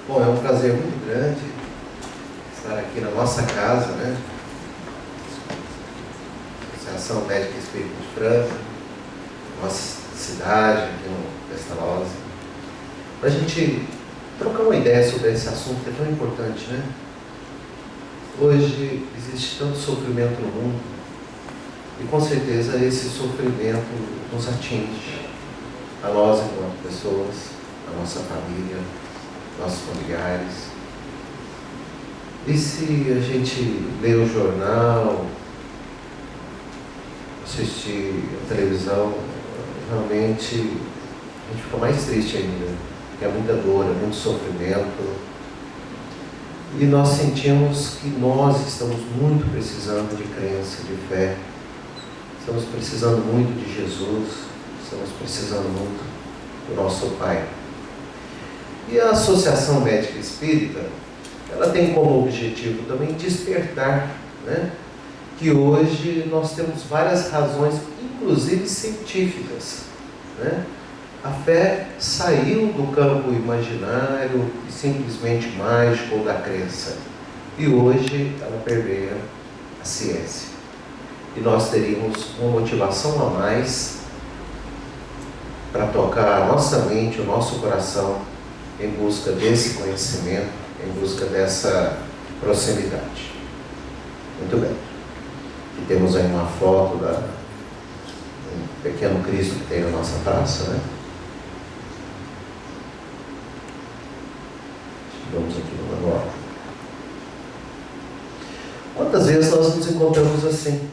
Bom, é um prazer muito grande estar aqui na nossa casa, né? Associação Médica Espírita de Franca, nossa cidade, aqui no Pestalozzi, para a gente trocar uma ideia sobre esse assunto que é tão importante, né? Hoje existe tanto sofrimento no mundo e com certeza esse sofrimento nos atinge, a nós enquanto pessoas, a nossa família, nossos familiares. E se a gente lê o jornal, assistir a televisão, realmente a gente fica mais triste ainda, porque é muita dor, é muito sofrimento. E nós sentimos que nós estamos muito precisando de crença, de fé. Estamos precisando muito de Jesus, estamos precisando muito do nosso Pai. E a Associação Médica Espírita, ela tem como objetivo também despertar, né? Que hoje nós temos várias razões, inclusive científicas, né? A fé saiu do campo imaginário e simplesmente mágico ou da crença. E hoje ela permeia a ciência. E nós teríamos uma motivação a mais para tocar a nossa mente, o nosso coração em busca desse conhecimento, em busca dessa proximidade. Muito bem. Aqui temos aí uma foto de um pequeno Cristo que tem na nossa praça, né? Vamos aqui no manual. Quantas vezes nós nos encontramos assim?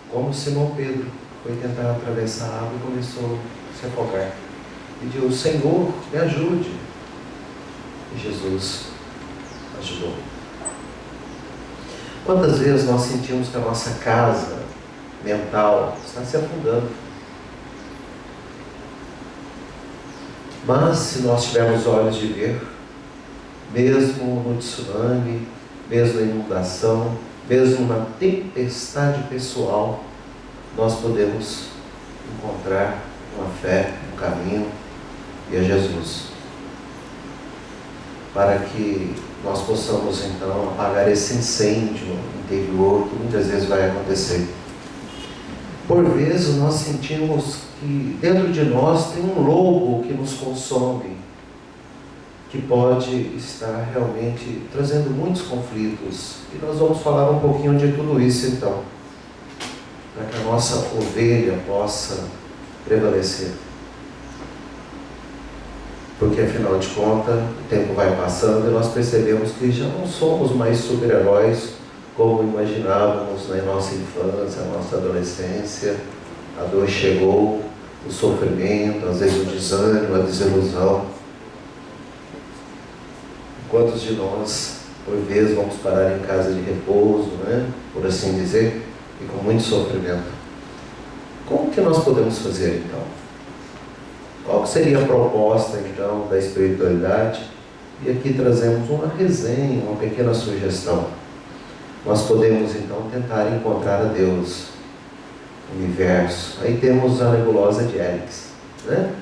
Como Simão Pedro foi tentar atravessar a água e começou a se afogar. Pediu: Senhor, me ajude. E Jesus ajudou. Quantas vezes nós sentimos que a nossa casa mental está se afundando? Mas se nós tivermos olhos de ver, mesmo no tsunami, mesmo na inundação, mesmo na tempestade pessoal, nós podemos encontrar uma fé, um caminho, e a Jesus, para que nós possamos então apagar esse incêndio interior que muitas vezes vai acontecer. Por vezes nós sentimos que dentro de nós tem um lobo que nos consome, que pode estar realmente trazendo muitos conflitos. E nós vamos falar um pouquinho de tudo isso então, para que a nossa ovelha possa prevalecer. Porque afinal de contas, o tempo vai passando e nós percebemos que já não somos mais super-heróis como imaginávamos na nossa infância, na nossa adolescência. A dor chegou, o sofrimento, às vezes o desânimo, a desilusão. Quantos de nós, por vezes, vamos parar em casa de repouso, né? Por assim dizer, e com muito sofrimento? Como que nós podemos fazer então? Qual seria a proposta então da espiritualidade? E aqui trazemos uma resenha, uma pequena sugestão. Nós podemos então tentar encontrar a Deus, o universo. Aí temos a nebulosa de Helix, né?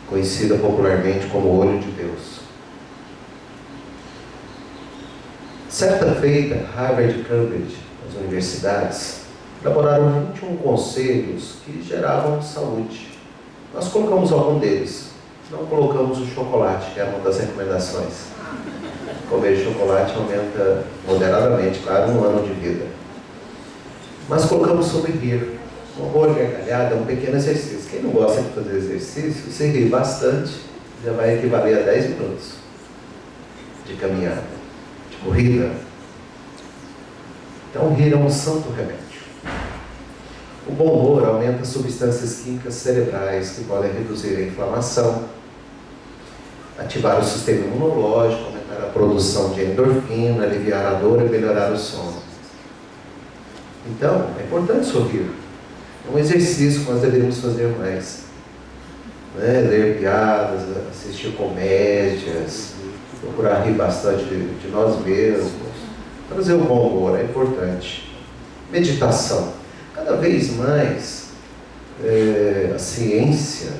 Conhecida popularmente como Olho de Deus. Certa feita, Harvard e Cambridge, as universidades, elaboraram 21 conselhos que geravam saúde. Nós colocamos algum deles. Não colocamos o chocolate, que era uma das recomendações. Comer chocolate aumenta moderadamente, claro, um ano de vida. Mas colocamos sobre rir. Uma boa gargalhada é um pequeno exercício. Quem não gosta de fazer exercício, se rir bastante, já vai equivaler a 10 minutos de caminhada, de corrida. Então, rir é um santo remédio. O bom humor aumenta substâncias químicas cerebrais que podem reduzir a inflamação, ativar o sistema imunológico, aumentar a produção de endorfina, aliviar a dor e melhorar o sono. Então, é importante sorrir. É um exercício que nós deveríamos fazer mais. Né? Ler piadas, assistir comédias, procurar rir bastante de nós mesmos. Trazer o bom humor é importante. Meditação. Cada vez mais a ciência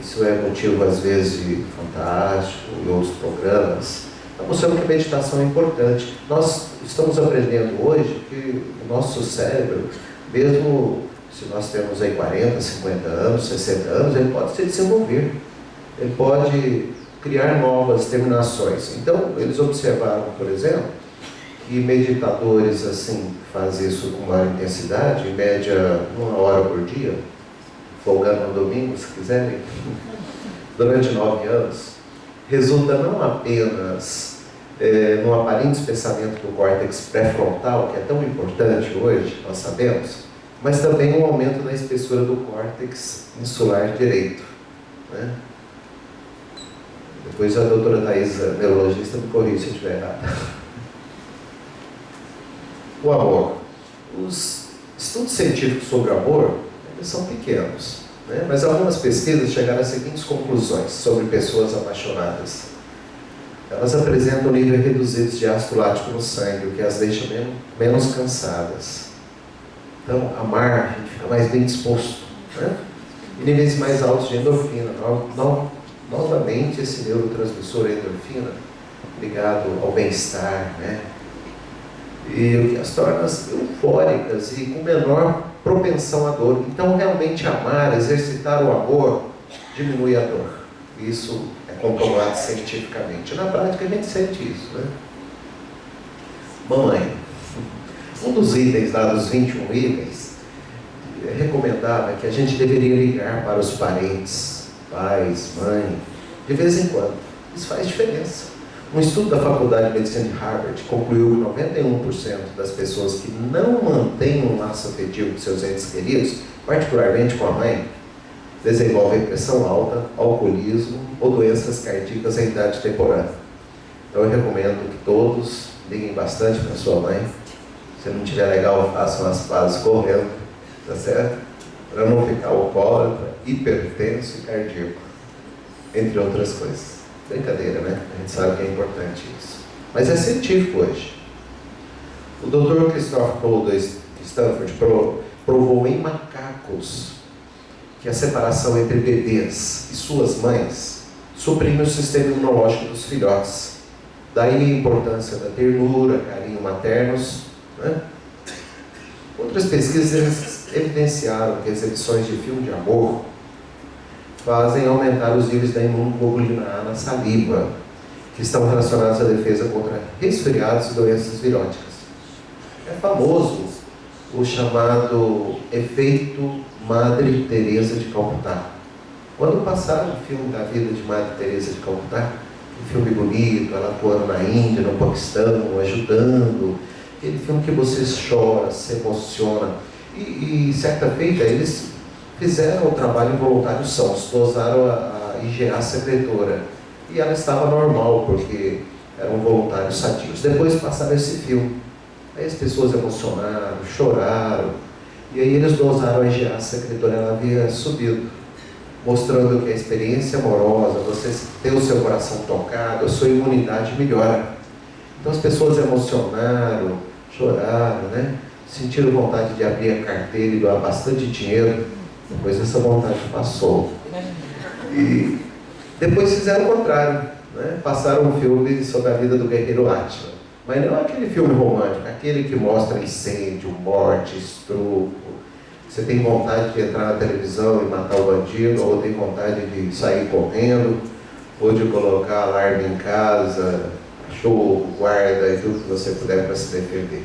isso é motivo às vezes de Fantástico e outros programas, está mostrando que a meditação é importante. Nós estamos aprendendo hoje que o nosso cérebro, mesmo se nós temos aí 40, 50 anos, 60 anos, ele pode se desenvolver, ele pode criar novas terminações. Então, eles observaram, por exemplo, que meditadores assim fazem isso com maior intensidade, em média 1 hora por dia, folgando no domingo, se quiserem, durante 9 anos, resulta não apenas no aparente espessamento do córtex pré-frontal, que é tão importante hoje, nós sabemos, mas também um aumento da espessura do córtex insular direito, né? Depois a doutora Thaisa, neurologista, me corrige se eu estiver errado. O amor. Os estudos científicos sobre o amor, eles são pequenos, né? Mas algumas pesquisas chegaram às seguintes conclusões sobre pessoas apaixonadas. Elas apresentam níveis reduzidos de ácido lático no sangue, o que as deixa menos cansadas. Então, amar, a gente fica mais bem disposto, né? E níveis mais altos de endorfina. Novamente, esse neurotransmissor endorfina, ligado ao bem-estar, né? E o que as torna eufóricas e com menor propensão à dor. Então, realmente amar, exercitar o amor, diminui a dor. Isso é comprovado cientificamente. Na prática, a gente sente isso, né? Mamãe. Um dos itens lá dos 21 itens recomendava que a gente deveria ligar para os parentes, pais, mãe, de vez em quando. Isso faz diferença. Um estudo da Faculdade de Medicina de Harvard concluiu que 91% das pessoas que não mantêm um laço afetivo com seus entes queridos, particularmente com a mãe, desenvolvem pressão alta, alcoolismo ou doenças cardíacas em idade temporânea. Então eu recomendo que todos liguem bastante para sua mãe. Se não estiver legal, façam as pazes correndo, tá certo? Para não ficar alcoólatra, hipertenso e cardíaco, entre outras coisas. Brincadeira, né? A gente sabe que é importante isso. Mas é científico hoje. O Dr. Christopher Cole de Stanford provou em macacos que a separação entre bebês e suas mães suprime o sistema imunológico dos filhotes. Daí a importância da ternura, carinho maternos, né? Outras pesquisas evidenciaram que exibições de filme de amor fazem aumentar os níveis da imunoglobulina A na saliva, que estão relacionados à defesa contra resfriados e doenças viróticas. É famoso o chamado efeito Madre Teresa de Calcutá. Quando passaram o filme da vida de Madre Teresa de Calcutá, um filme bonito, ela atuando na Índia, no Paquistão, ajudando, aquele filme que você chora, se emociona. E certa feita eles fizeram o trabalho involuntário SONS, dosaram a IgA secretora. E ela estava normal, porque eram voluntários sadios. Depois passaram esse filme. Aí as pessoas emocionaram, choraram. E aí eles dosaram a IgA secretora, ela havia subido, mostrando que a experiência amorosa, você ter o seu coração tocado, a sua imunidade melhora. Então as pessoas emocionaram, choraram, né? Sentiram vontade de abrir a carteira e doar bastante dinheiro. Depois essa vontade passou. E depois fizeram o contrário, né? Passaram um filme sobre a vida do guerreiro Átila. Mas não aquele filme romântico, aquele que mostra incêndio, morte, estupro. Você tem vontade de entrar na televisão e matar o bandido, ou tem vontade de sair correndo, ou de colocar alarme em casa, cachorro, guarda e tudo que você puder para se defender.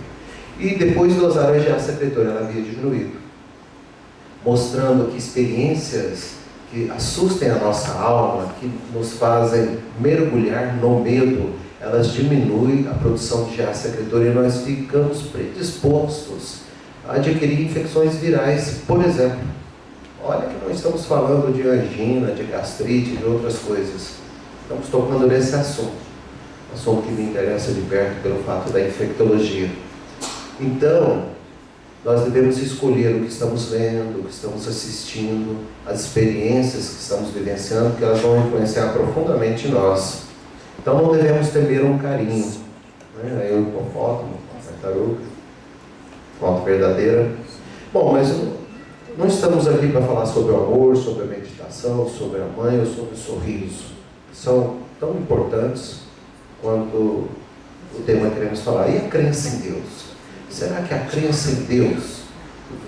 E depois dosaram a IgA secretora, ela havia diminuído, mostrando que experiências que assustem a nossa alma, que nos fazem mergulhar no medo, elas diminuem a produção de IgA secretora e nós ficamos predispostos a adquirir infecções virais, por exemplo. Olha que nós estamos falando de angina, de gastrite, de outras coisas. Estamos tocando nesse assunto que me interessa de perto pelo fato da infectologia. Então, nós devemos escolher o que estamos lendo, o que estamos assistindo, as experiências que estamos vivenciando, que elas vão influenciar profundamente nós. Então não devemos temer um carinho, né? Aí o hipopótamo, a tartaruga, foto verdadeira. Bom, mas Não estamos aqui para falar sobre o amor, sobre a meditação, sobre a mãe ou sobre o sorriso. São tão importantes quanto o tema que queremos falar. E a crença em Deus? Será que a crença em Deus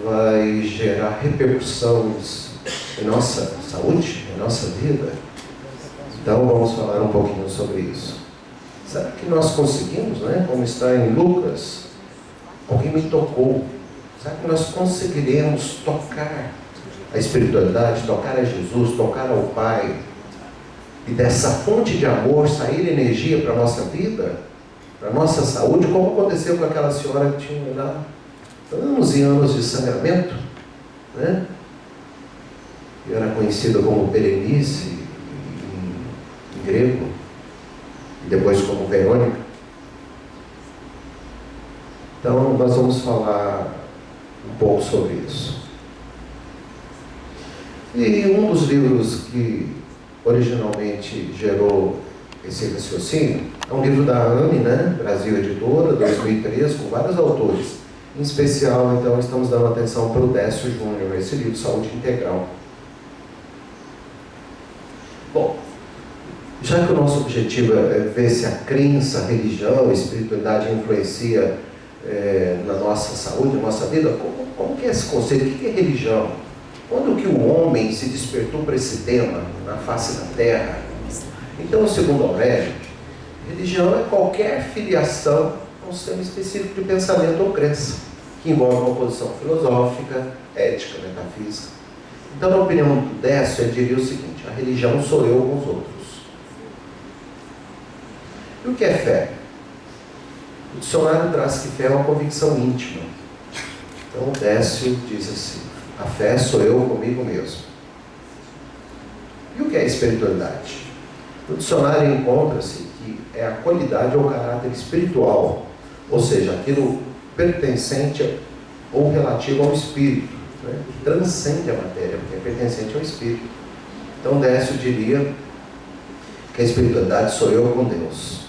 vai gerar repercussões em nossa saúde, em nossa vida? Então vamos falar um pouquinho sobre isso. Será que nós conseguimos, né? Como está em Lucas, alguém me tocou. Será que nós conseguiremos tocar a espiritualidade, tocar a Jesus, tocar ao Pai, e dessa fonte de amor sair energia para a nossa vida, para a nossa saúde, como aconteceu com aquela senhora que tinha lá anos e anos de sangramento, né? E era conhecida como Berenice em grego, e depois como Verônica. Então nós vamos falar um pouco sobre isso. E um dos livros que originalmente gerou esse raciocínio é um livro da AME, né? Brasil Editora, 2003, com vários autores. Em especial, então, estamos dando atenção para o Décio Júnior, esse livro, Saúde Integral. Bom, já que o nosso objetivo é ver se a crença, a religião, a espiritualidade influencia na nossa saúde, na nossa vida, como que é esse conceito? O que é religião? Quando que o homem se despertou para esse tema na face da terra? Então, segundo Aurélio, religião é qualquer filiação a um sistema específico de pensamento ou crença, que envolve uma posição filosófica, ética, metafísica. Então, na opinião do Décio, ele diria o seguinte: a religião sou eu com os outros. E o que é fé? O dicionário traz que fé é uma convicção íntima. Então, o Décio diz assim: a fé sou eu comigo mesmo. E o que é espiritualidade? No dicionário encontra-se que é a qualidade ou caráter espiritual, ou seja, aquilo pertencente ou relativo ao espírito, né? Que transcende a matéria, porque é pertencente ao espírito. Então, Décio diria que a espiritualidade sou eu com Deus.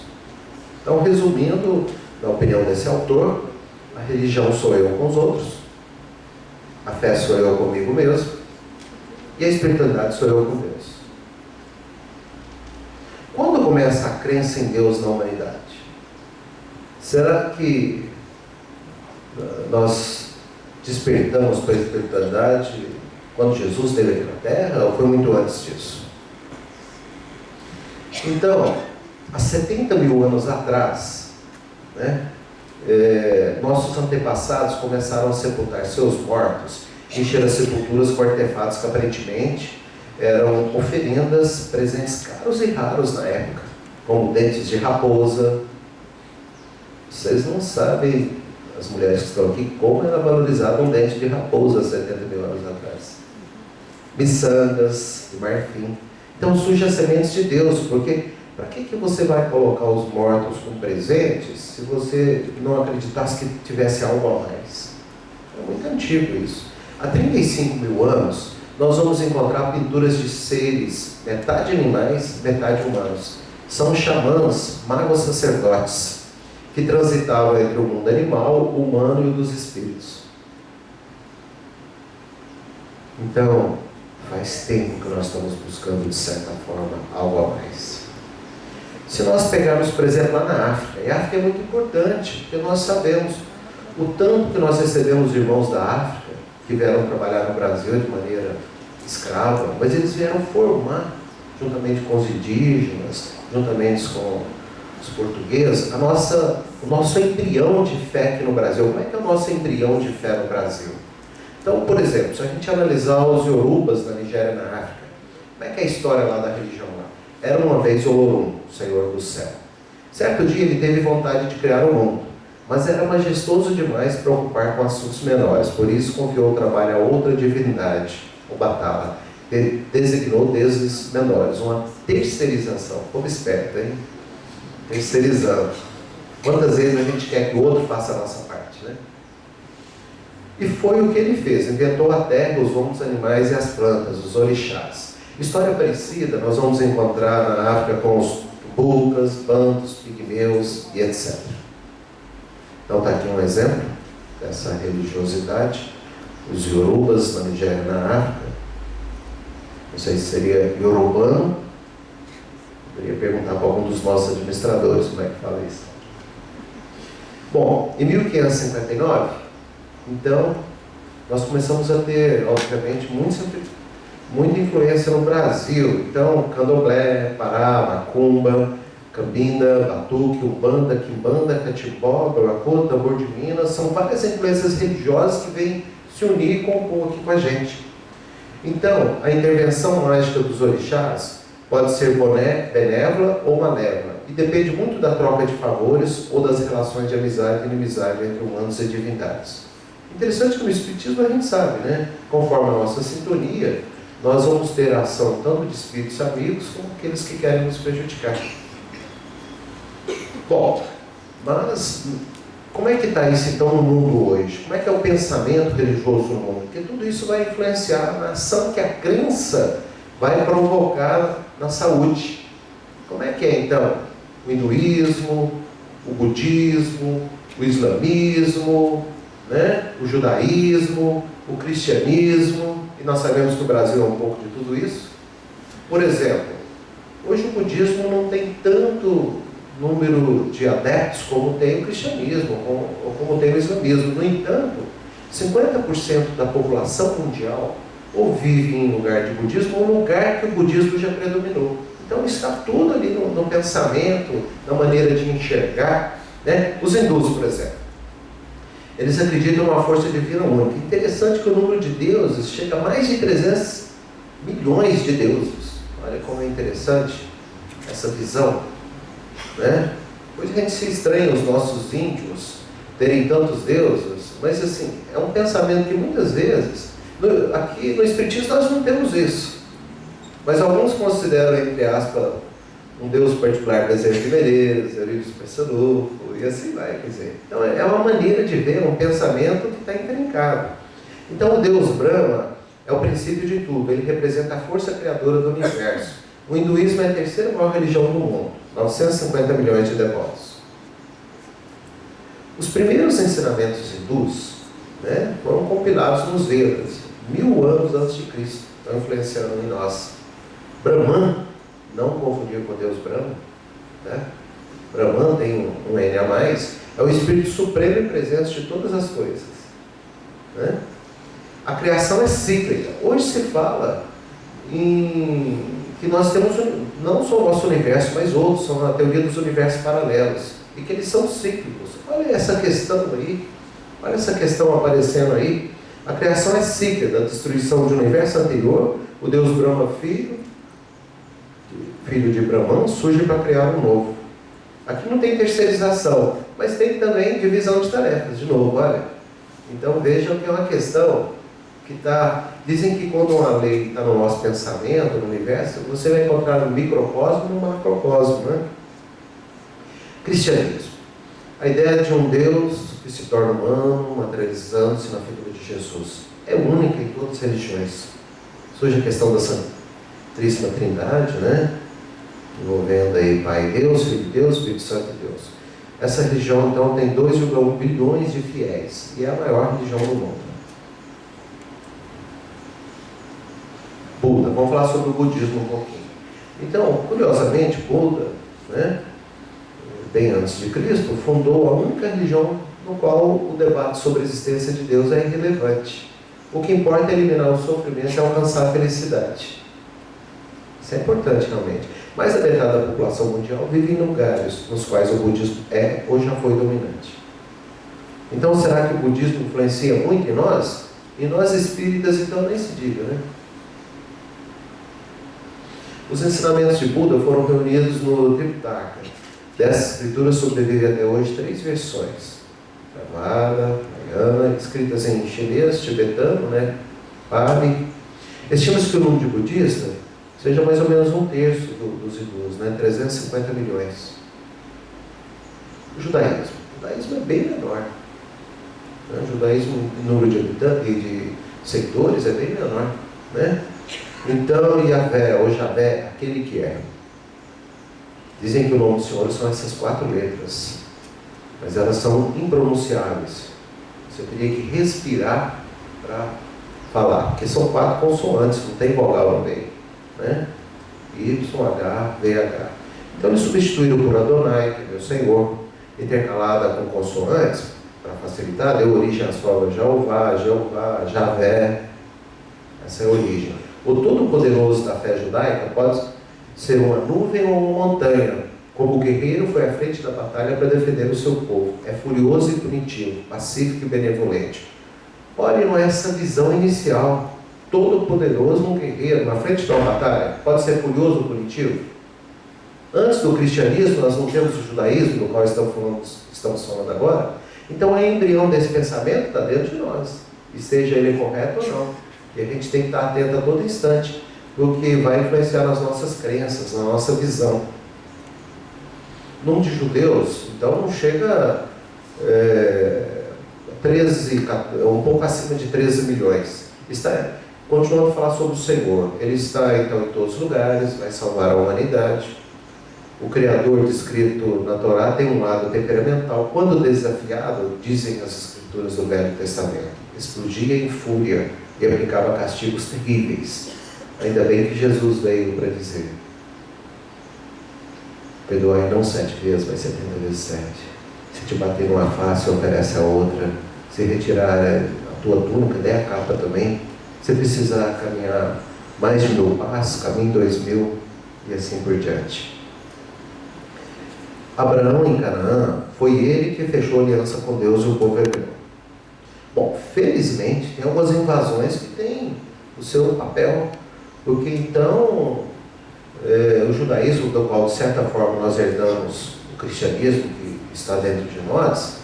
Então, resumindo, na opinião desse autor, a religião sou eu com os outros, a fé sou eu comigo mesmo, e a espiritualidade sou eu com Deus. Quando começa a crença em Deus na humanidade? Será que nós despertamos para a espiritualidade quando Jesus esteve aqui na Terra, ou foi muito antes disso? Então, há 70 mil anos atrás, né, nossos antepassados começaram a sepultar seus mortos, encher as sepulturas com artefatos que aparentemente eram oferendas, presentes caros e raros na época, como dentes de raposa. Vocês não sabem, as mulheres que estão aqui, como era valorizado um dente de raposa há 70 mil anos atrás. Miçangas de marfim. Então surgem as sementes de Deus, porque para que você vai colocar os mortos com presentes se você não acreditasse que tivesse algo a mais? É muito antigo isso. Há 35 mil anos, nós vamos encontrar pinturas de seres, metade animais, metade humanos. São xamãs, magos sacerdotes, que transitavam entre o mundo animal, o humano e o dos espíritos. Então, faz tempo que nós estamos buscando, de certa forma, algo a mais. Se nós pegarmos, por exemplo, lá na África, e a África é muito importante, porque nós sabemos o tanto que nós recebemos de irmãos da África, que vieram trabalhar no Brasil de maneira escrava, mas eles vieram formar, juntamente com os indígenas, juntamente com os portugueses, o nosso embrião de fé aqui no Brasil. Como é que é o nosso embrião de fé no Brasil? Então, por exemplo, se a gente analisar os Yorubas na Nigéria e na África, como é que é a história lá da religião lá? Era uma vez Olorum, o Senhor do Céu. Certo dia ele teve vontade de criar o mundo, mas era majestoso demais para ocupar com assuntos menores, por isso confiou o trabalho a outra divindade, o Batala. Ele designou deuses menores, uma terceirização. Como esperto, hein? Terceirizando. Quantas vezes a gente quer que o outro faça a nossa parte, né? E foi o que ele fez, inventou a terra, os homens, os animais e as plantas, os orixás. História parecida nós vamos encontrar na África com os Bucas, Bantos, Pigmeus e etc. Então está aqui um exemplo dessa religiosidade. os Yorubas na Nigéria, na África. Não sei se seria Yorubano. Poderia perguntar para algum dos nossos administradores como é que fala isso. Bom, em 1559, então, nós começamos a ter, obviamente, muita influência no Brasil. Então, candomblé, pará, macumba, cambinda, batuque, umbanda, quimbanda, catimbó, baracô, tambor de Minas, são várias influências religiosas que vêm se unir e compor aqui com a gente. Então, a intervenção mágica dos orixás pode ser benévola ou malévola, e depende muito da troca de favores ou das relações de amizade e inimizade entre humanos e divindades. Interessante que no Espiritismo a gente sabe, né? Conforme a nossa sintonia, nós vamos ter a ação tanto de espíritos amigos como aqueles que querem nos prejudicar. Bom, mas como é que está isso então no mundo hoje? Como é que é o pensamento religioso no mundo? Porque tudo isso vai influenciar na ação que a crença vai provocar na saúde. Como é que é então o hinduísmo, o budismo, o islamismo, né? O judaísmo, o cristianismo, e nós sabemos que o Brasil é um pouco de tudo isso. Por exemplo, hoje o budismo não tem tanto número de adeptos como tem o cristianismo, ou como tem o islamismo. No entanto, 50% da população mundial ou vive em lugar de budismo ou lugar que o budismo já predominou. Então está tudo ali no pensamento, na maneira de enxergar, né? Os hindus, por exemplo, eles acreditam numa força divina única. Interessante que o número de deuses chega a mais de 300 milhões de deuses. Olha como é interessante essa visão, né? Hoje a gente se estranha os nossos índios terem tantos deuses, mas assim, é um pensamento que muitas vezes, aqui no Espiritismo nós não temos isso, mas alguns consideram, entre aspas, um Deus particular Bezerra de Menezes, Eurípides Pessanufo, e assim vai, quer dizer. Então é uma maneira de ver um pensamento que está intrincado. Então o Deus Brahma é o princípio de tudo, ele representa a força criadora do universo. O hinduísmo é a terceira maior religião do mundo, 950 milhões de devotos. Os primeiros ensinamentos hindus, né, foram compilados nos Vedas, 1000 anos antes de Cristo, estão influenciando em nós. Brahman, não confundir com Deus Brahma, né? Brahman tem um N a mais, é o Espírito Supremo e presente de todas as coisas, né? A criação é cíclica. Hoje se fala que nós temos não só o nosso universo, mas outros, são a teoria dos universos paralelos, e que eles são cíclicos. Olha essa questão aí, olha essa questão aparecendo aí. A criação é cíclica, da destruição de um universo anterior, o Deus Brahma filho de Brahman, surge para criar um novo. Aqui não tem terceirização, mas tem também divisão de tarefas, de novo, olha. Então vejam que é uma questão que está... Dizem que quando uma lei está no nosso pensamento, no universo, você vai encontrar no microcosmo e no macrocosmo, né? Cristianismo. A ideia de um Deus que se torna humano, materializando-se na figura de Jesus. É única em todas as religiões. Surge a questão da Santíssima Trindade, né? Envolvendo aí Pai Deus, Filho Deus, Espírito Santo e Deus. Essa religião, então, tem 2,1 bilhões de fiéis e é a maior religião do mundo. Buda, vamos falar sobre o budismo um pouquinho. Então, curiosamente, Buda, né, bem antes de Cristo, fundou a única religião no qual o debate sobre a existência de Deus é irrelevante. O que importa é eliminar o sofrimento e alcançar a felicidade. Isso é importante realmente. Mais da metade da população mundial vive em lugares nos quais o budismo é ou já foi dominante. Então, será que o budismo influencia muito em nós? E nós espíritas, então, nem se diga, né? Os ensinamentos de Buda foram reunidos no Tripitaka. Dessas escrituras sobrevivem até hoje 3 versões. Theravada, Mahayana, escritas em chinês, tibetano, né? Pali. Estima-se que o número de budistas seja mais ou menos 1/3 dos hindus, né? 350 milhões. O judaísmo. O judaísmo é bem menor. Né? O judaísmo, o número de habitantes e de seguidores é bem menor, né? Então, Yahvé, ou Javé, aquele que é. Dizem que o nome do Senhor são essas 4 letras, mas elas são impronunciáveis. Você teria que respirar para falar, porque são 4 consoantes, não tem vogal no meio, né? Y, H, V, H. Então eles substituíram por Adonai, que é meu Senhor, intercalada com consoantes, para facilitar, deu origem às palavras Jeová, Jeová, Javé. Essa é a origem. O Todo-Poderoso da fé judaica pode ser uma nuvem ou uma montanha. Como guerreiro foi à frente da batalha para defender o seu povo. É furioso e punitivo, pacífico e benevolente. Olhem essa visão inicial. Todo-Poderoso, um guerreiro na frente de uma batalha, pode ser furioso ou punitivo? Antes do cristianismo, nós não temos o judaísmo, do qual estamos falando agora. Então, a embrião desse pensamento está dentro de nós. E seja ele correto ou não. E a gente tem que estar atento a todo instante, porque vai influenciar nas nossas crenças, na nossa visão. Número de judeus, então, não chega um pouco acima de 13 milhões. Continuando a falar sobre o Senhor. Ele está, então, em todos os lugares, vai salvar a humanidade. O Criador descrito na Torá tem um lado temperamental. Quando desafiado, dizem as Escrituras do Velho Testamento, explodia em fúria e aplicava castigos terríveis. Ainda bem que Jesus veio para dizer: perdoai não 7 vezes, mas 70 vezes 7. Se te bater numa face, oferece a outra. Se retirar a tua túnica, dê a capa também. Se precisar caminhar mais de 1000 passos, caminhe 2000 e assim por diante. Abraão em Canaã, foi ele que fechou aliança com Deus e o povo hebreu. Bom, felizmente, tem algumas invasões que têm o seu papel, porque então o judaísmo, do qual de certa forma nós herdamos o cristianismo que está dentro de nós,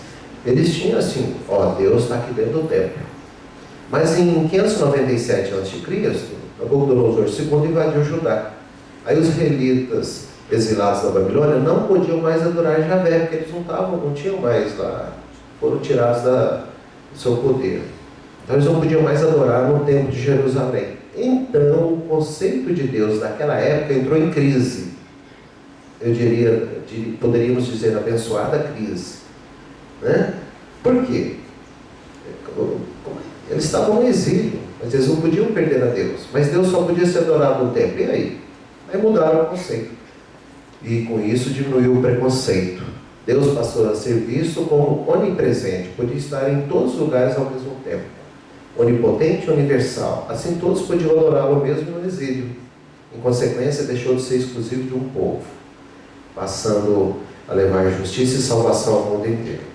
eles tinham assim: Deus está aqui dentro do templo. Mas em 597 a.C., Nabucodonosor II invadiu Judá. Aí os israelitas exilados da Babilônia não podiam mais adorar Javé, porque eles não tinham mais lá, foram tirados do seu poder. Então eles não podiam mais adorar no templo de Jerusalém. Então o conceito de Deus naquela época entrou em crise. Poderíamos dizer, abençoada crise, né? Por quê? Eles estavam no exílio, mas eles não podiam perder a Deus. Mas Deus só podia ser adorado no templo. E aí? Aí mudaram o conceito. E com isso diminuiu o preconceito. Deus passou a ser visto como onipresente, podia estar em todos os lugares ao mesmo tempo. Onipotente e universal. Assim todos podiam adorá-lo mesmo no exílio. Em consequência, deixou de ser exclusivo de um povo, passando a levar justiça e salvação ao mundo inteiro.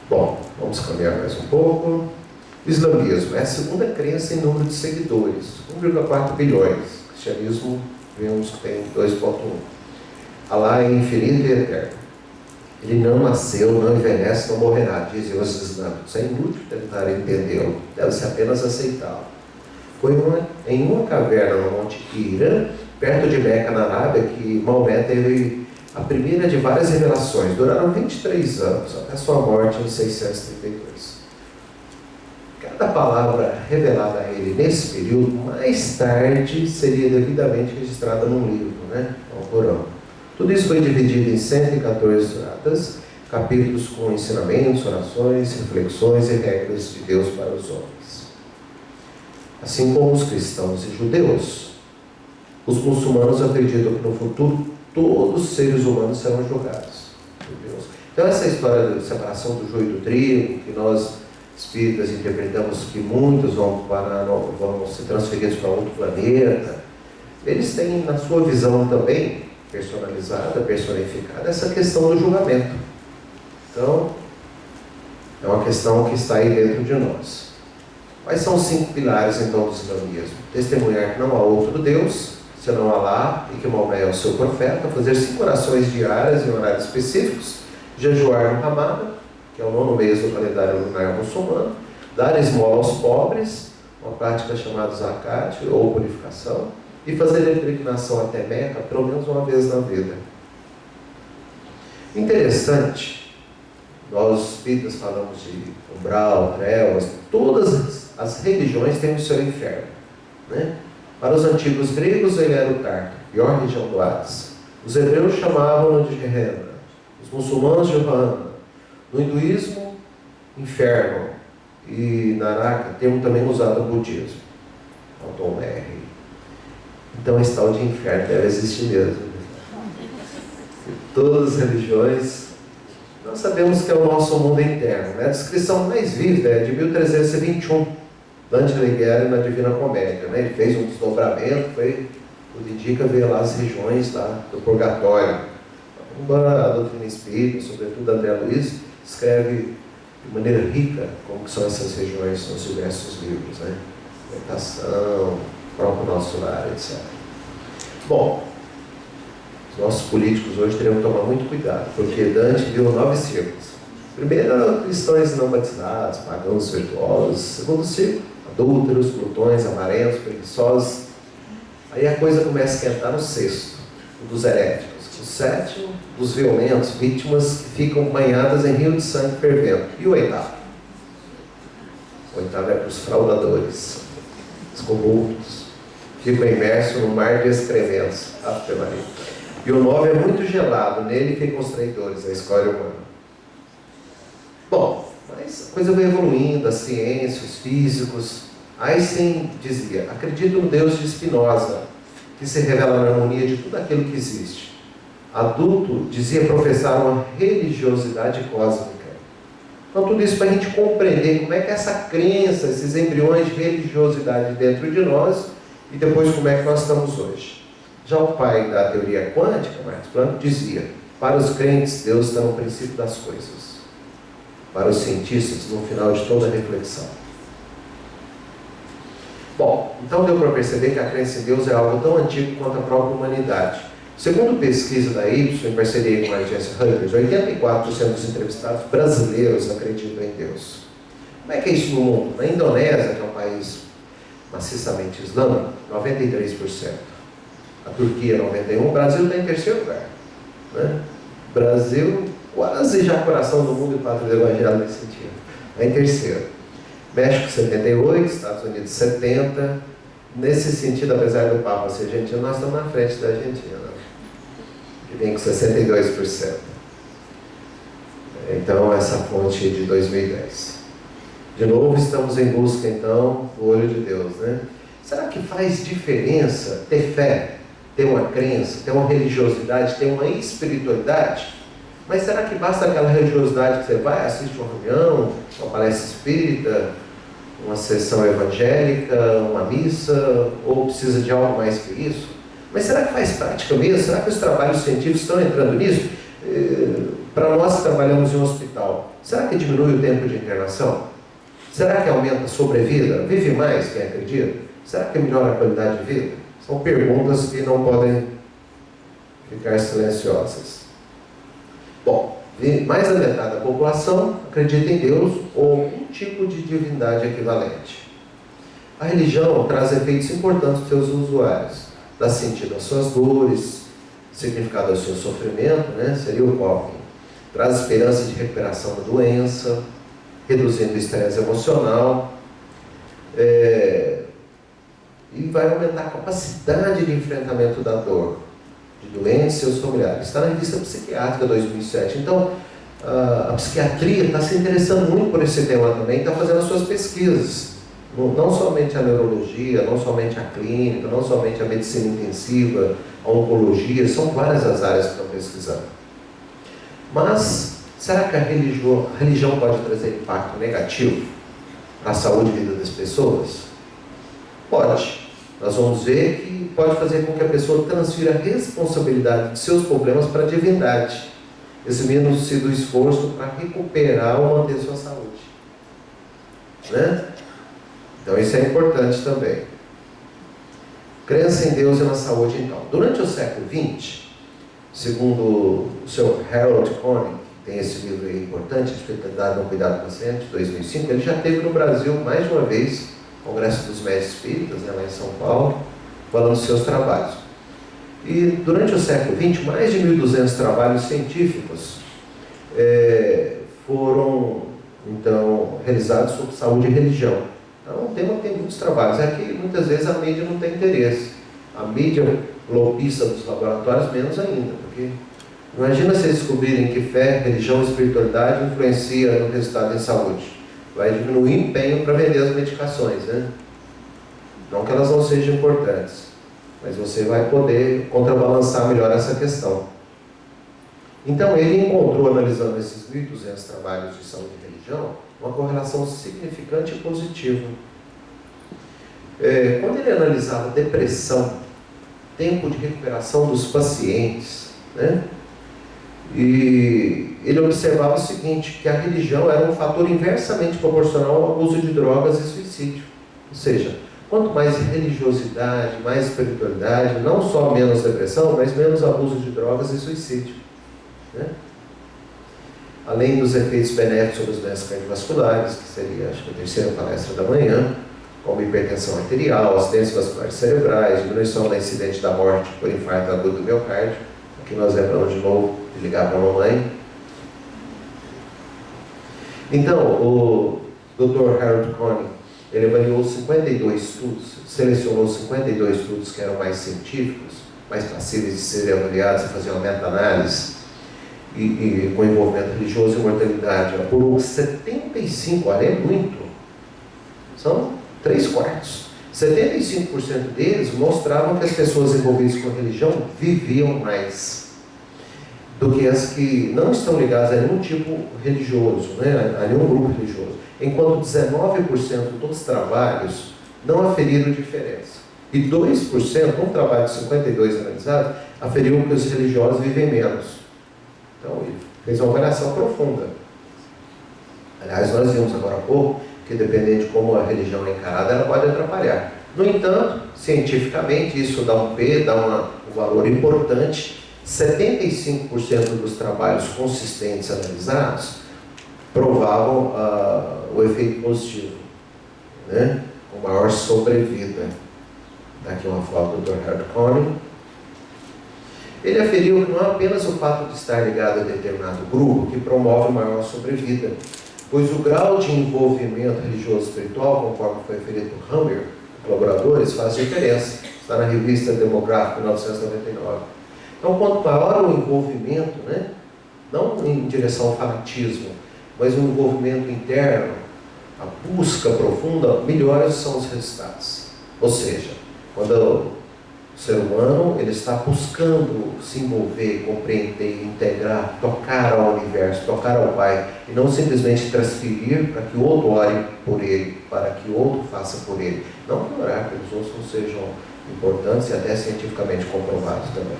Bom, vamos caminhar mais um pouco. O islamismo é a segunda crença em número de seguidores, 1,4 bilhões. O cristianismo, vemos que tem 2,1. Alá é infinito e eterno. Ele não nasceu, não envelhece, não morrerá, dizem os islâmicos. É inútil tentar entendê-lo, deve-se apenas aceitá-lo. Foi em uma caverna no Monte Hira, perto de Meca, na Arábia, que Maomé teve a primeira de várias revelações. Duraram 23 anos, até sua morte em 632. Cada palavra revelada a ele nesse período, mais tarde, seria devidamente registrada num livro, né? O Corão. Tudo isso foi dividido em 114 atas, capítulos com ensinamentos, orações, reflexões e regras de Deus para os homens. Assim como os cristãos e judeus, os muçulmanos acreditam que no futuro todos os seres humanos serão julgados por Deus. Então essa história da separação do joio e do trigo, que nós espíritas interpretamos que muitos vão ser transferidos para outro planeta, eles têm na sua visão também personalizada, personificada, essa questão do julgamento. Então, é uma questão que está aí dentro de nós. Quais são os 5 pilares, então, do islamismo? Testemunhar que não há outro Deus, senão Alá, e que Maomé é o seu profeta, fazer 5 orações diárias em horários específicos, jejuar no Ramadã, que é o 9º mês do calendário lunar muçulmano, dar esmola aos pobres, uma prática chamada zakat, ou purificação, e fazer a peregrinação até Meca pelo menos uma vez na vida. Interessante, nós espíritas falamos de umbral, trevas, todas as religiões têm o seu inferno, né? Para os antigos gregos ele era o Tártaro, pior região do Hades. Os hebreus chamavam-no de Gehenna, os muçulmanos de Jahannam. No hinduísmo, inferno. e Naraka, termo também usado no budismo. Faltou um R. Então esse tal de inferno deve existir mesmo. Todas as religiões, nós sabemos que é o nosso mundo interno, né? A descrição mais viva é de 1321, Dante Alighieri na Divina Comédia, né? Ele fez um desdobramento, tudo indica ver lá as regiões lá do purgatório. A doutrina espírita, sobretudo André Luiz, escreve de maneira rica como que são essas regiões nos diversos livros, né? Meditação, próprio nosso lar, etc. Bom, os nossos políticos hoje teriam que tomar muito cuidado, porque Dante viu 9 círculos. Primeiro, cristãos não batizados, pagãos virtuosos. Segundo círculo, adúlteros, glutões, amarelos, preguiçosos. Aí a coisa começa a esquentar no sexto, o dos heréticos. O sétimo, dos violentos, vítimas que ficam banhadas em rio de sangue fervendo. E o oitavo? O oitavo é para os fraudadores, os corruptos. Ficam imersos no mar de excrementos. Ave Maria. E o 9 é muito gelado, nele ficam os traidores, a escória humana. Bom, mas a coisa vai evoluindo, a ciência, os físicos. Einstein dizia: acredito no Deus de Spinoza, que se revela na harmonia de tudo aquilo que existe. Adulto dizia professar uma religiosidade cósmica. Então tudo isso para a gente compreender como é que essa crença, esses embriões de religiosidade dentro de nós, e depois como é que nós estamos hoje. Já o pai da teoria quântica, Max Planck, dizia: para os crentes, Deus está no princípio das coisas. Para os cientistas, no final de toda a reflexão. Bom, então deu para perceber que a crença em Deus é algo tão antigo quanto a própria humanidade. Segundo pesquisa da Ipsos, em parceria com a agência Reuters, 84% dos entrevistados brasileiros acreditam em Deus. Como é que é isso no mundo? Na Indonésia, que é um país maciçamente islâmico, 93%. A Turquia, 91%. O Brasil está em terceiro lugar, né? Brasil, quase já coração do mundo e pátria do Evangelho nesse sentido. Está em terceiro. México, 78%. Estados Unidos, 70%. Nesse sentido, apesar do Papa ser argentino, nós estamos na frente da Argentina, que vem com 62%. Então, essa fonte de 2010. De novo, estamos em busca, então, do olho de Deus, né? Será que faz diferença ter fé, ter uma crença, ter uma religiosidade, ter uma espiritualidade? Mas será que basta aquela religiosidade que você vai, assiste uma reunião, uma palestra espírita, uma sessão evangélica, uma missa, ou precisa de algo mais que isso? Mas será que faz prática mesmo? Será que os trabalhos científicos estão entrando nisso? Para nós que trabalhamos em um hospital, será que diminui o tempo de internação? Será que aumenta a sobrevida? Vive mais quem acredita? Será que melhora a qualidade de vida? São perguntas que não podem ficar silenciosas. Bom, mais da metade da população acredita em Deus ou algum tipo de divindade equivalente. A religião traz efeitos importantes para os seus usuários. Dá sentido às suas dores, significado ao seu sofrimento, né? Seria o coping. Traz esperança de recuperação da doença, reduzindo o estresse emocional, e vai aumentar a capacidade de enfrentamento da dor de doentes e seus familiares. Está na revista Psiquiátrica 2007. Então, a psiquiatria está se interessando muito por esse tema também, está fazendo as suas pesquisas. Não somente a neurologia, não somente a clínica, não somente a medicina intensiva, a oncologia, são várias as áreas que estão pesquisando. Mas, será que a religião pode trazer impacto negativo na saúde e vida das pessoas? Pode. Nós vamos ver que pode fazer com que a pessoa transfira a responsabilidade de seus problemas para a divindade, exibindo-se do esforço para recuperar ou manter sua saúde. Né? Então isso é importante também. Crença em Deus e na saúde, então. Durante o século XX, segundo o seu Harold Koenig, que tem esse livro aí importante, Espiritualidade no Cuidado do Paciente, 2005, ele já esteve no Brasil mais de uma vez, Congresso dos Médicos Espíritas, né, lá em São Paulo, falando dos seus trabalhos. E durante o século XX, mais de 1.200 trabalhos científicos foram, então, realizados sobre saúde e religião. Então, o tema tem muitos trabalhos. É que muitas vezes a mídia não tem interesse. A mídia golpista dos laboratórios, menos ainda, porque imagina se descobrirem que fé, religião e espiritualidade influencia no resultado em saúde. vai diminuir o empenho para vender as medicações, né? Não que elas não sejam importantes, mas você vai poder contrabalançar melhor essa questão. Então ele encontrou, analisando esses 1.200 trabalhos de saúde e religião, uma correlação significante e positiva. Quando ele analisava depressão, tempo de recuperação dos pacientes, né? E ele observava o seguinte, que a religião era um fator inversamente proporcional ao abuso de drogas e suicídio. Ou seja, quanto mais religiosidade, mais espiritualidade, não só menos depressão, mas menos abuso de drogas e suicídio, né? Além dos efeitos benéficos sobre as doenças cardiovasculares, que seria, acho que a terceira palestra da manhã, como hipertensão arterial, acidentes vasculares cerebrais, diminuição da incidência da morte por infarto agudo do miocárdio. Aqui nós lembramos de novo de ligar para a mamãe. Então, o Dr. Harold Koenig, ele avaliou 52 estudos, selecionou 52 estudos que eram mais científicos, mais passíveis de serem avaliados e fazer uma meta-análise, e com envolvimento religioso e mortalidade. Apurou 75, olha, é muito. São 3/4. 75% deles mostravam que as pessoas envolvidas com a religião viviam mais do que as que não estão ligadas a nenhum tipo religioso, né, a nenhum grupo religioso. Enquanto 19% dos trabalhos não aferiram diferença. E 2%, um trabalho de 52 analisados, aferiu que os religiosos vivem menos. Então, ele fez uma avaliação profunda. Aliás, nós vimos agora há pouco que, dependendo de como a religião é encarada, ela pode atrapalhar. No entanto, cientificamente, isso dá um valor importante. 75% dos trabalhos consistentes analisados provavam o efeito positivo, né? Com maior sobrevida. Aqui uma foto do Dr. Harold Koenig. Ele aferiu que não é apenas o fato de estar ligado a determinado grupo que promove maior sobrevida, pois o grau de envolvimento religioso espiritual, conforme foi referido por Hammer, colaboradores, faz diferença. Está na revista Demográfica, 1999. Então, quanto maior o envolvimento, né, não em direção ao fanatismo, mas um envolvimento interno, a busca profunda, melhores são os resultados. Ou seja, quando o ser humano ele está buscando se envolver, compreender, integrar, tocar ao universo, tocar ao Pai, e não simplesmente transferir para que o outro ore por ele, para que o outro faça por ele. Não que orar pelos outros não sejam importantes e até cientificamente comprovados também.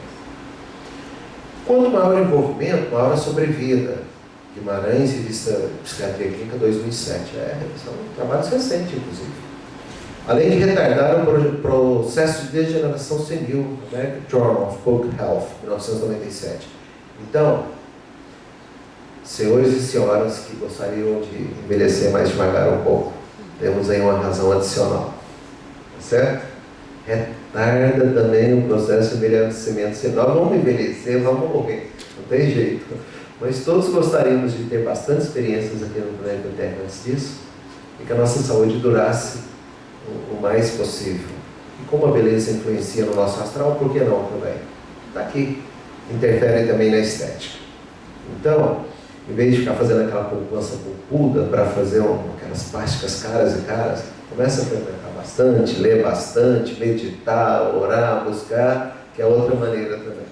Quanto maior o envolvimento, maior a sobrevida. Guimarães, Revista Psiquiatria Clínica, 2007. São trabalhos recentes, inclusive. Além de retardar o processo de degeneração senil, American Journal of Public Health, 1997. Então, senhores e senhoras que gostariam de envelhecer mais devagar um pouco, temos aí uma razão adicional. Tá certo? Retarda também o processo de envelhecimento senil. Nós vamos envelhecer, vamos morrer. Não tem jeito. Mas todos gostaríamos de ter bastante experiências aqui no planeta Terra antes disso, e que a nossa saúde durasse o mais possível. E como a beleza influencia no nosso astral, por que não também? Está aqui. Interfere também na estética. Então, em vez de ficar fazendo aquela poupança poupuda para fazer aquelas plásticas caras e caras, começa a frequentar bastante, ler bastante, meditar, orar, buscar, que é outra maneira também.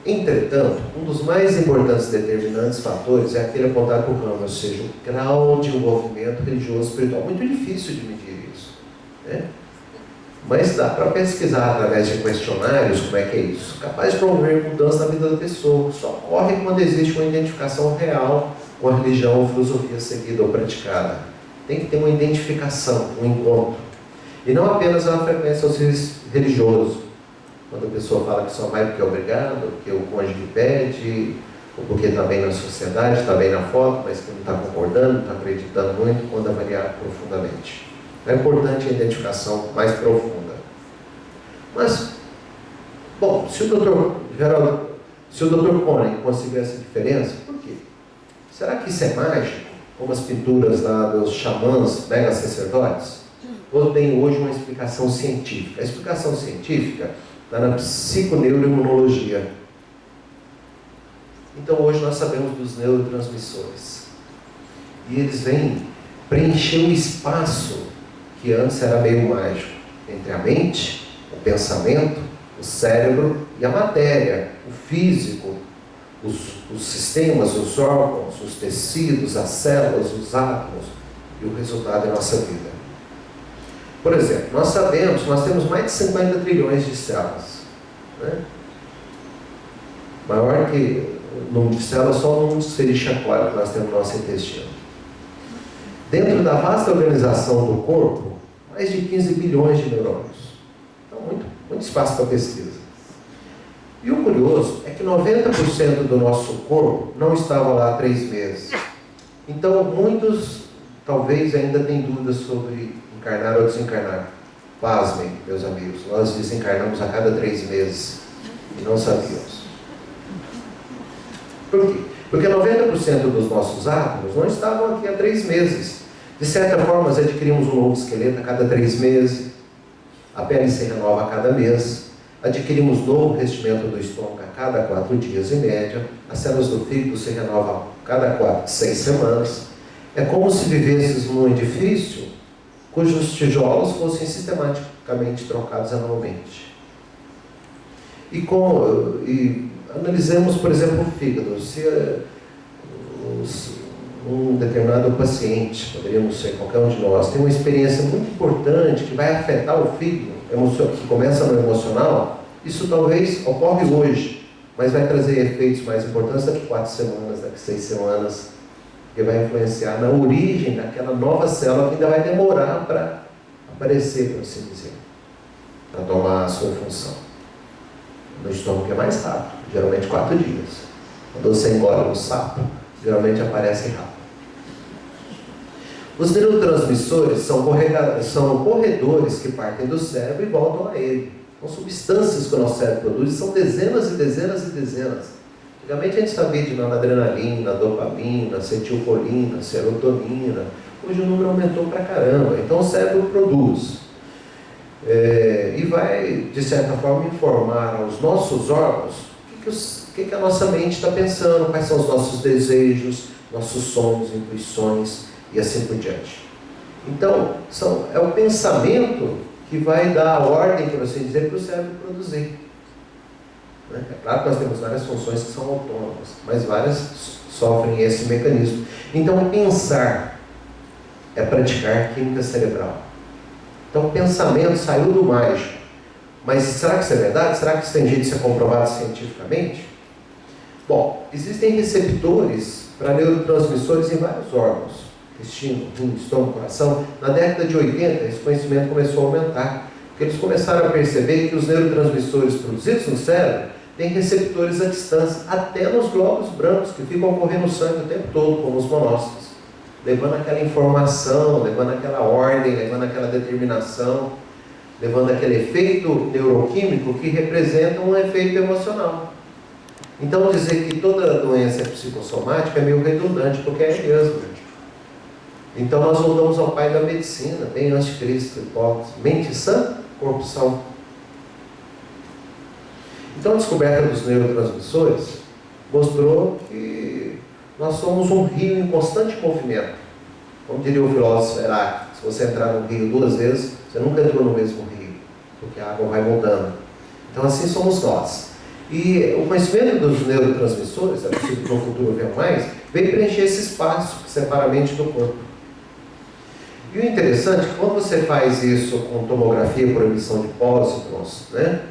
Entretanto, um dos mais importantes determinantes fatores é aquele apontado por Hammer, ou seja, o grau de envolvimento religioso espiritual. Muito difícil de medir isso, né? Mas dá para pesquisar através de questionários como é que é isso. Capaz de promover mudança na vida da pessoa. Só ocorre quando existe uma identificação real com a religião ou filosofia seguida ou praticada. Tem que ter uma identificação, um encontro. E não apenas uma frequência aos religiosos. Quando a pessoa fala que só vai porque é obrigado, porque o cônjuge pede, ou porque está bem na sociedade, está bem na foto, mas que não está concordando, não está acreditando muito, quando avaliar profundamente. É importante a identificação mais profunda. Mas, bom, se o Dr. Koenig conseguiu essa diferença, por quê? Será que isso é mágico, como as pinturas lá dos xamãs, mega sacerdotes? Ou tem hoje uma explicação científica? A explicação científica está na psiconeuroimunologia. Então hoje nós sabemos dos neurotransmissores. e eles vêm preencher o espaço que antes era meio mágico, entre a mente, o pensamento, o cérebro e a matéria, o físico, os sistemas, os órgãos, os tecidos, as células, os átomos, e o resultado é a nossa vida. Por exemplo, nós sabemos que nós temos mais de 50 trilhões de células, né? Maior que o número de células, só o número de Escherichia-coli que nós temos no nosso intestino. Dentro da vasta organização do corpo, mais de 15 bilhões de neurônios. Então, muito espaço para pesquisa. E o curioso é que 90% do nosso corpo não estava lá há 3 meses. Então, muitos talvez ainda têm dúvidas sobre encarnar ou desencarnar. Pasmem, meus amigos, nós desencarnamos a cada 3 meses e não sabíamos. Por quê? Porque 90% dos nossos átomos não estavam aqui há 3 meses. De certa forma, nós adquirimos um novo esqueleto a cada 3 meses, a pele se renova a cada mês, adquirimos novo revestimento do estômago a cada 4 dias em média, as células do fígado se renovam a cada 6 semanas. É como se vivêssemos num edifício cujos tijolos fossem sistematicamente trocados anualmente. E analisemos, por exemplo, o fígado. Se um determinado paciente, poderíamos ser qualquer um de nós, tem uma experiência muito importante que vai afetar o fígado, que começa no emocional, isso talvez ocorre hoje, mas vai trazer efeitos mais importantes daqui 4 semanas, daqui 6 semanas, que vai influenciar na origem daquela nova célula que ainda vai demorar para aparecer, por assim dizer, para tomar a sua função. No estômago é mais rápido, geralmente 4 dias. Quando você engole um sapo, geralmente aparece rápido. Os neurotransmissores são corredores que partem do cérebro e voltam a ele. São substâncias que o nosso cérebro produz, são dezenas e dezenas e dezenas. Antigamente a gente sabia de noradrenalina, dopamina, acetilcolina, serotonina. Hoje o número aumentou pra caramba. Então o cérebro produz. E vai, de certa forma, informar aos nossos órgãos o que a nossa mente está pensando, quais são os nossos desejos, nossos sonhos, intuições e assim por diante. Então, é o pensamento que vai dar a ordem, por assim dizer, para o cérebro produzir. É claro que nós temos várias funções que são autônomas, mas várias sofrem esse mecanismo. Então, pensar é praticar química cerebral. Então, o pensamento saiu do mágico. Mas será que isso é verdade? Será que isso tem jeito de ser comprovado cientificamente? Bom, existem receptores para neurotransmissores em vários órgãos. Intestino, rim, estômago, coração. Na década de 80, esse conhecimento começou a aumentar. Porque eles começaram a perceber que os neurotransmissores produzidos no cérebro têm receptores à distância, até nos glóbulos brancos, que ficam correndo no sangue o tempo todo, como os monócitos, levando aquela informação, levando aquela ordem, levando aquela determinação, levando aquele efeito neuroquímico que representa um efeito emocional. Então, dizer que toda doença é psicossomática é meio redundante, porque é mesmo. Então, nós voltamos ao pai da medicina, bem antes de Cristo, Hipócrates: mente sã, corpo são. Então, a descoberta dos neurotransmissores mostrou que nós somos um rio em constante movimento. Como diria o filósofo Heráclito, se você entrar no rio 2 vezes, você nunca entrou no mesmo rio, porque a água vai mudando. Então, assim somos nós. E o conhecimento dos neurotransmissores, é possível que no futuro venham mais, vem preencher esse espaço que separa a mente do corpo. E o interessante é que quando você faz isso com tomografia por emissão de pósitrons, né,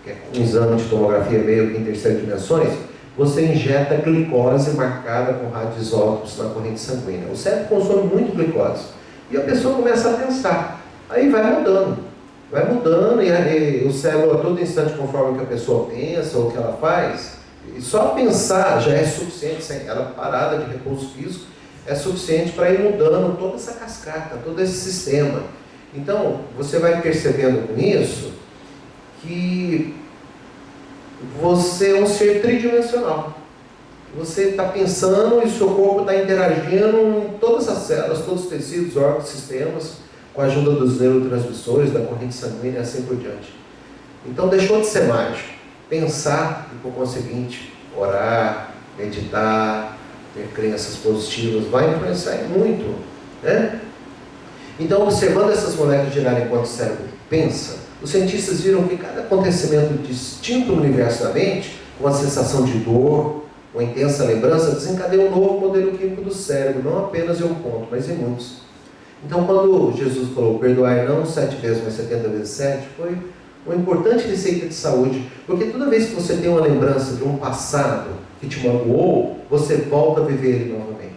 que é um exame de tomografia meio que em terceiras dimensões, você injeta glicose marcada com radioisótopos na corrente sanguínea. O cérebro consome muito glicose. E a pessoa começa a pensar. Aí vai mudando e o cérebro a todo instante, conforme que a pessoa pensa ou o que ela faz, e só pensar já é suficiente, sem ela parada de repouso físico, é suficiente para ir mudando toda essa cascata, todo esse sistema. Então, você vai percebendo com isso que você é um ser tridimensional. Você está pensando e o seu corpo está interagindo em todas as células, todos os tecidos, órgãos, sistemas, com a ajuda dos neurotransmissores, da corrente sanguínea e assim por diante. Então deixou de ser mágico. Pensar e, por conseguinte, orar, meditar, ter crenças positivas, vai influenciar muito, né? Então, observando essas moléculas girarem enquanto o cérebro pensa, os cientistas viram que cada acontecimento distinto no universo da mente, uma sensação de dor, uma intensa lembrança, desencadeia um novo modelo químico do cérebro, não apenas em um ponto, mas em muitos. Então, quando Jesus falou, perdoai não 7 vezes, mas 70 vezes 7, foi uma importante receita de saúde, porque toda vez que você tem uma lembrança de um passado que te magoou, você volta a viver ele novamente.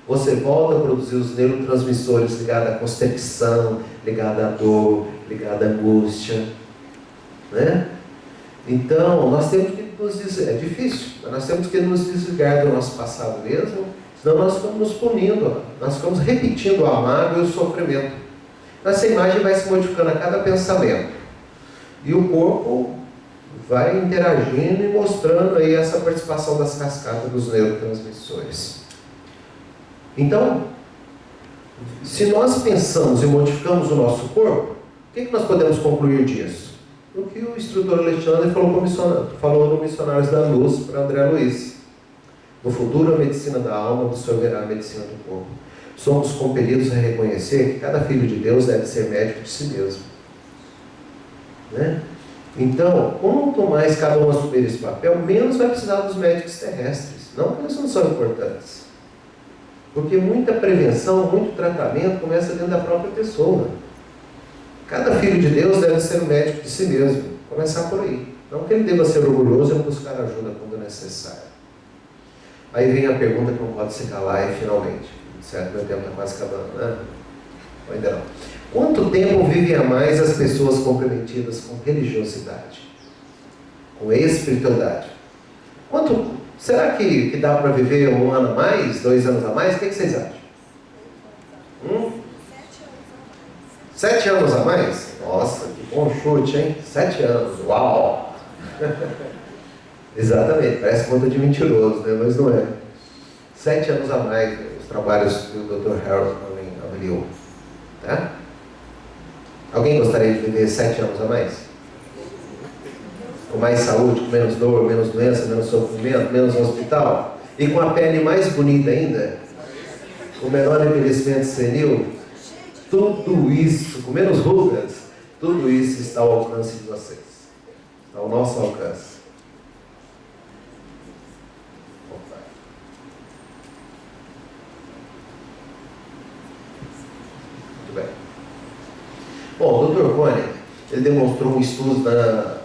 Você volta a produzir os neurotransmissores ligados à concepção, ligados à dor, ligados à angústia, né? Então, nós temos que é difícil, mas nós temos que nos desligar do nosso passado mesmo, senão nós ficamos nos punindo, nós ficamos repetindo a mágoa e o sofrimento. Essa imagem vai se modificando a cada pensamento, e o corpo vai interagindo e mostrando aí essa participação das cascatas dos neurotransmissores. Então, se nós pensamos e modificamos o nosso corpo, o que nós podemos concluir disso? O que o instrutor Alexandre falou no Missionários da Luz para André Luiz. No futuro, a medicina da alma absorverá a medicina do corpo. Somos compelidos a reconhecer que cada filho de Deus deve ser médico de si mesmo, né? Então, quanto mais cada um assumir esse papel, menos vai precisar dos médicos terrestres. Não que eles não são importantes, porque muita prevenção, muito tratamento começa dentro da própria pessoa. Cada filho de Deus deve ser o médico de si mesmo, começar por aí. Não que ele deva ser orgulhoso e buscar ajuda quando necessário. Aí vem a pergunta que não pode se calar e finalmente, certo? Meu tempo está quase acabando, né? Ainda não. Quanto tempo vivem a mais as pessoas comprometidas com religiosidade, com espiritualidade? Será que dá para viver 1 ano a mais, 2 anos a mais? O que vocês acham? 7 anos a mais? Nossa, que bom chute, hein? 7 anos, uau! Exatamente, parece conta de mentiroso, né? Mas não é. 7 anos a mais, os trabalhos que o Dr. Harold também avaliou. Tá? Alguém gostaria de viver 7 anos a mais? Com mais saúde, com menos dor, menos doença, menos sofrimento, menos hospital? E com a pele mais bonita ainda? Com menor envelhecimento senil? Tudo isso, com menos rugas, tudo isso está ao alcance de vocês. Está ao nosso alcance. Muito bem. Bom, o Dr. Koenig, ele demonstrou um estudo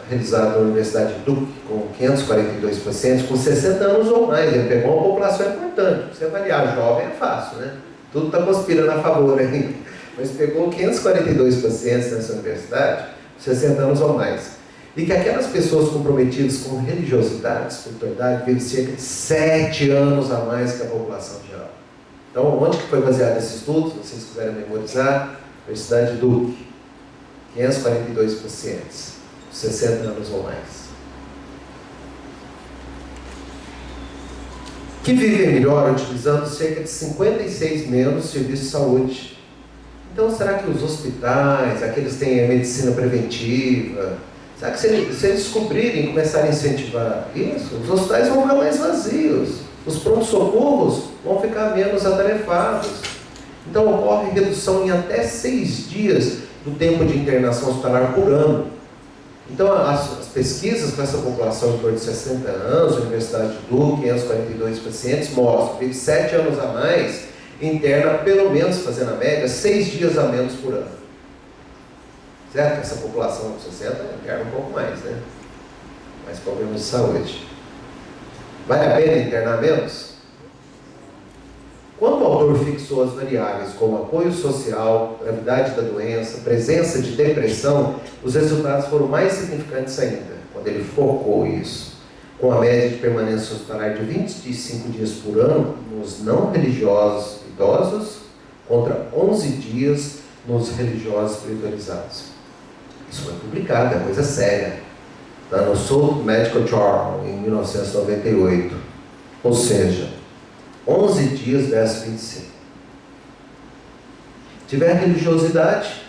realizado na Universidade de Duke, com 542 pacientes com 60 anos ou mais. Ele pegou uma população importante. Você avaliar jovem é fácil, né? Tudo está conspirando a favor ainda. Mas pegou 542 pacientes nessa universidade, 60 anos ou mais. E que aquelas pessoas comprometidas com religiosidade, espiritualidade, vivem cerca de 7 anos a mais que a população geral. Então, onde que foi baseado esse estudo? Se vocês quiserem memorizar, Universidade de Duke. 542 pacientes, 60 anos ou mais. Que vivem melhor utilizando cerca de 56 menos serviços de saúde. Então, será que os hospitais, aqueles que têm a medicina preventiva, será que se eles descobrirem e começarem a incentivar isso, os hospitais vão ficar mais vazios, os pronto-socorros vão ficar menos atarefados. Então, ocorre redução em até 6 dias do tempo de internação hospitalar por ano. Então, as pesquisas com essa população em torno de 60 anos, a Universidade de Duke, 542 pacientes, mostram que de 7 anos a mais, interna pelo menos, fazendo a média, 6 dias a menos por ano. Certo? Essa população de 60 interna um pouco mais, né? Mais problemas de saúde. Vale a pena internar menos? Quando o autor fixou as variáveis como apoio social, gravidade da doença, presença de depressão, os resultados foram mais significantes ainda, quando ele focou isso. Com a média de permanência hospitalar de 25 dias por ano nos não religiosos idosos, contra 11 dias nos religiosos espiritualizados. Isso foi publicado, é coisa séria. Está no South Medical Journal, em 1998. Ou seja, 11 dias versus 25. Tiver religiosidade,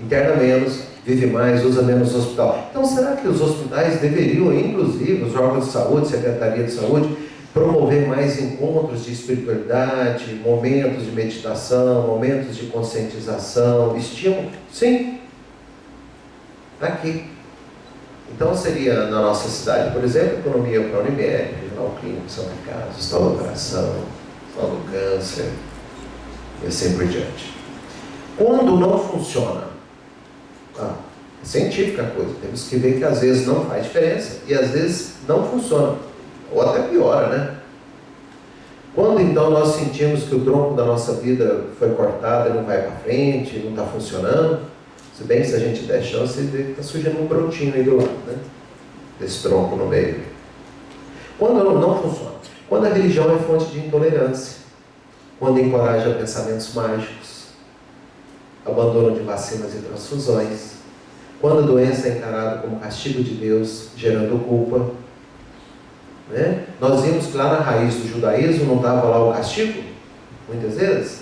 interna menos, vive mais, usa menos hospital. Então, será que os hospitais deveriam, inclusive, os órgãos de saúde, Secretaria de Saúde, promover mais encontros de espiritualidade, momentos de meditação, momentos de conscientização, estímulo? Sim, aqui. Então seria na nossa cidade, por exemplo, economia para a Unimed, Regional Clínico São Ricardo, Hospital do Coração, Hospital do Câncer, e assim por diante. Quando não funciona, é científica a coisa, temos que ver que às vezes não faz diferença e às vezes não funciona, ou até piora, né? Quando então nós sentimos que o tronco da nossa vida foi cortado e não vai para frente, não está funcionando, se bem que se a gente der chance, você vê que está surgindo um brotinho aí do lado, né? Desse tronco no meio. Quando não funciona, quando a religião é fonte de intolerância, quando encoraja pensamentos mágicos, abandono de vacinas e transfusões, quando a doença é encarada como castigo de Deus, gerando culpa, né? Nós vimos que lá na raiz do judaísmo não estava lá o castigo, muitas vezes.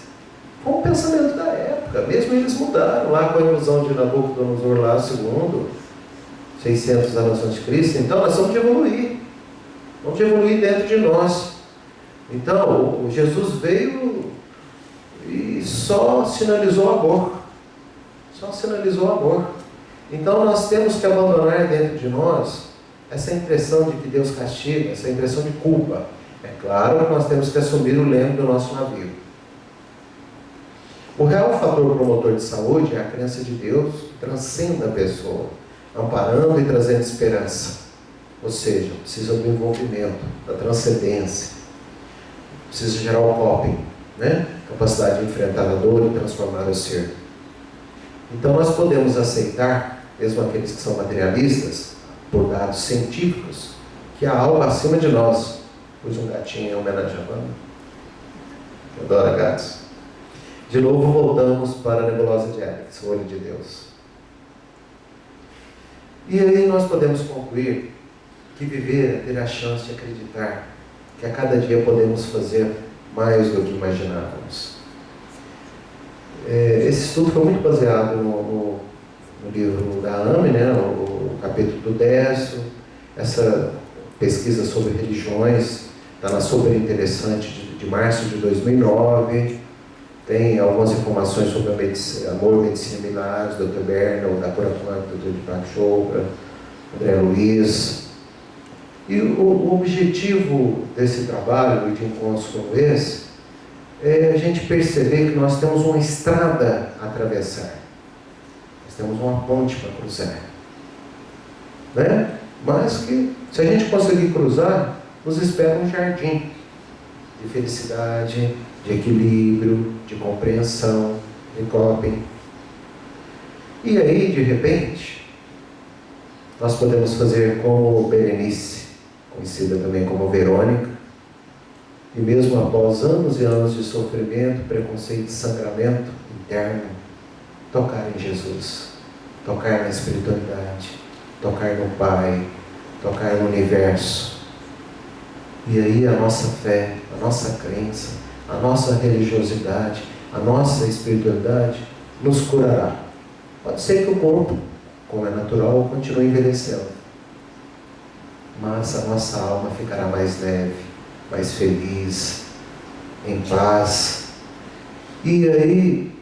Foi um pensamento da época, mesmo eles mudaram lá com a ilusão de Nabucodonosor lá, segundo, 600 anos antes de Cristo. Então nós vamos evoluir dentro de nós. Então, Jesus veio e só sinalizou amor. Só sinalizou amor. Então, nós temos que abandonar dentro de nós essa impressão de que Deus castiga, essa impressão de culpa. É claro que nós temos que assumir o leme do nosso navio. O real fator promotor de saúde é a crença de Deus que transcende a pessoa, amparando e trazendo esperança. Ou seja, precisa do envolvimento, da transcendência. Precisa gerar o coping, né? Capacidade de enfrentar a dor e transformar o ser. Então nós podemos aceitar, mesmo aqueles que são materialistas, por dados científicos, que há algo acima de nós. Pus um gatinho em homenagem à Wanda, que adora gatos. De novo voltamos para a nebulosa de Hélix, o olho de Deus. E aí nós podemos concluir que viver é ter a chance de acreditar que a cada dia podemos fazer mais do que imaginávamos. Esse estudo foi muito baseado no livro da AME, né, o capítulo do 10, essa pesquisa sobre religiões, está na Super Interessante de março de 2009, tem algumas informações sobre amor, medicina e milagres, Dr. Bernal, da Curatória, Dr. Deepak Chopra, André Luiz. E o objetivo desse trabalho e de encontros como esse é a gente perceber que nós temos uma estrada a atravessar. Nós temos uma ponte para cruzar. Né? Mas que, se a gente conseguir cruzar, nos espera um jardim de felicidade, de equilíbrio, de compreensão, de coping. E aí, de repente, nós podemos fazer como Berenice, conhecida também como Verônica, e mesmo após anos e anos de sofrimento, preconceito e sangramento interno, tocar em Jesus, tocar na espiritualidade, tocar no Pai, tocar no universo. E aí a nossa fé, a nossa crença, a nossa religiosidade, a nossa espiritualidade nos curará. Pode ser que o corpo, como é natural, continue envelhecendo, mas a nossa alma ficará mais leve, mais feliz, em paz. E aí,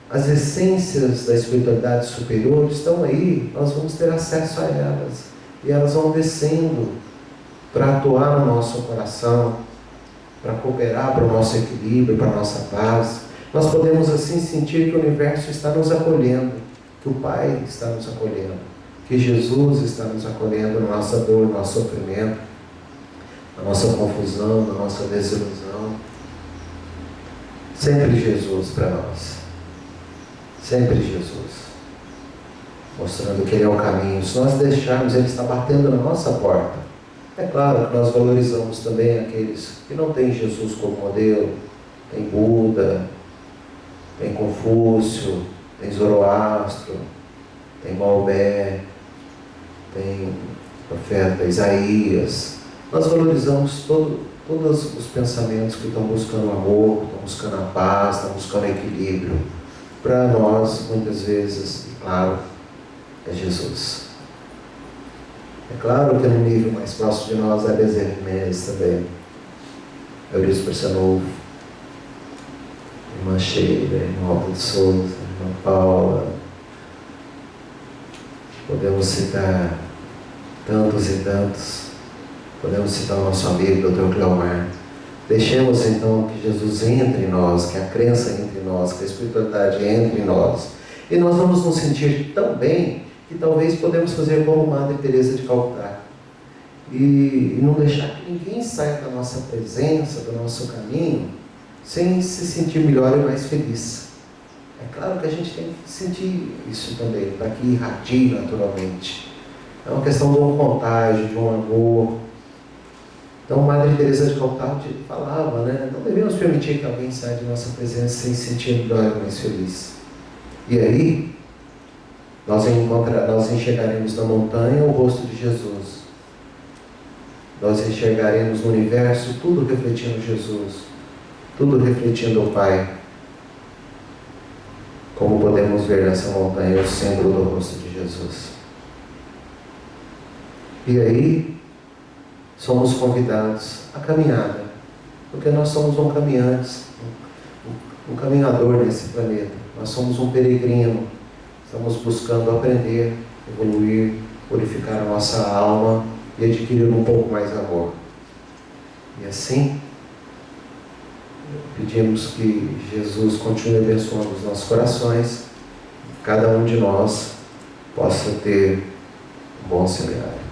as essências da espiritualidade superior estão aí, nós vamos ter acesso a elas, e elas vão descendo para atuar no nosso coração, para cooperar para o nosso equilíbrio, para a nossa paz. Nós podemos assim sentir que o universo está nos acolhendo, que o Pai está nos acolhendo, que Jesus está nos acolhendo na nossa dor, no nosso sofrimento, na nossa confusão, na nossa desilusão. Sempre Jesus para nós. Sempre Jesus. Mostrando que Ele é o caminho. Se nós deixarmos, Ele está batendo na nossa porta. É claro que nós valorizamos também aqueles que não têm Jesus como modelo. Tem Buda, tem Confúcio, tem Zoroastro, tem Maomé, tem o profeta Isaías. Nós valorizamos todos os pensamentos que estão buscando amor, que estão buscando a paz, estão buscando equilíbrio. Para nós, muitas vezes, claro, é Jesus. É claro que no nível mais próximo de nós é Bezerra de Menezes também. Eurício Barçanufo, irmã Sheila, irmã Alta de Souza, irmã Paula. Podemos citar tantos e tantos. Podemos citar o nosso amigo, Dr. Cleomar. Deixemos então que Jesus entre em nós, que a crença entre nós, que a espiritualidade entre em nós. E nós vamos nos sentir tão bem que talvez podemos fazer como Madre Teresa de Calcutá. E não deixar que ninguém saia da nossa presença, do nosso caminho, sem se sentir melhor e mais feliz. É claro que a gente tem que sentir isso também, para que irradie naturalmente. É uma questão de um contágio, de um amor. Então, Madre Teresa de Calcutá falava, né? Não devemos permitir que alguém saia de nossa presença sem se sentir melhor e mais feliz. E aí, nós enxergaremos na montanha o rosto de Jesus. Nós enxergaremos no universo tudo refletindo Jesus, tudo refletindo o Pai. Como podemos ver nessa montanha o símbolo do rosto de Jesus. E aí, somos convidados à caminhada, porque nós somos um caminhante, um caminhador nesse planeta. Nós somos um peregrino, estamos buscando aprender, evoluir, purificar a nossa alma e adquirir um pouco mais amor. E assim, pedimos que Jesus continue abençoando os nossos corações, cada um de nós possa ter um bom seminário.